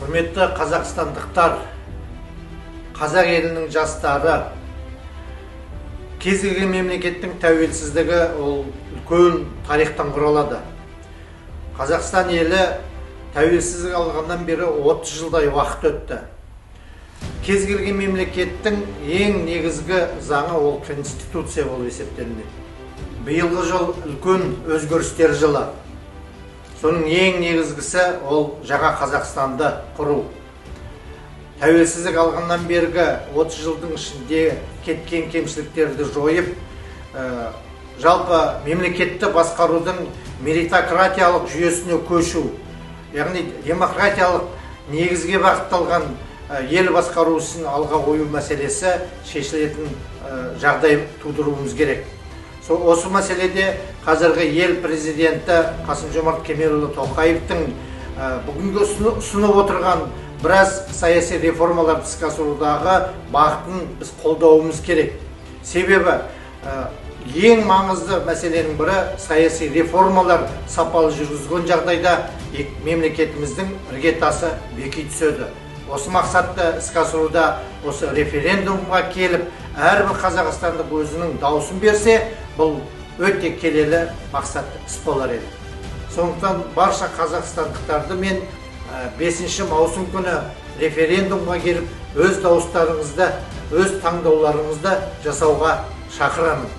Құрметті қазақстандықтар, қазақ елінің жастары, кез келген мемлекеттің тәуелсіздігі ол үлкен тарихтан құралады. Қазақстан елі тәуелсіздік алғаннан бері 30 жылдай уақыт өтті. Кез келген мемлекеттің ең негізгі заңы ол конституция болып есептелінеді. Биылғы жыл үлкен өзгерістер жылы. Соның ең негізгісі ол жаңа Қазақстанды құру. Тәуелсіздік алғаннан бергі 30 жылдың ішінде кеткен кемшіліктерді жойып, жалпы мемлекетті басқарудың меритократиялық жүйесіне көшу, яғни демократиялық негізге бағытталған ел басқару ісін алға қою мәселесі шешілетін жағдай тудыруымыз керек. Осы мәселеде қазіргі ел президенті Қасым-Жомарт Кемелұлы Тоқаевтың бүгінгі ұсынып отырған біраз саяси реформаларды іске асырудағы бағытын біз қолдауымыз керек. Себебі ең маңызды мәселенің бірі саяси реформалар сапалы жүргізген жағдайда мемлекетіміздің іргетасы беки түседі. Осы мақсатты іске асыруда осы референдумға келіп, әрбір қазақстандық өзінің дауысын берсе, бұл өте келелі мақсатты іс болар еді. Сондықтан барша қазақстандықтарды мен 5 маусым күні референдумға келіп, өз дауыстарыңызды, өз таңдауларыңызды жасауға шақырамын.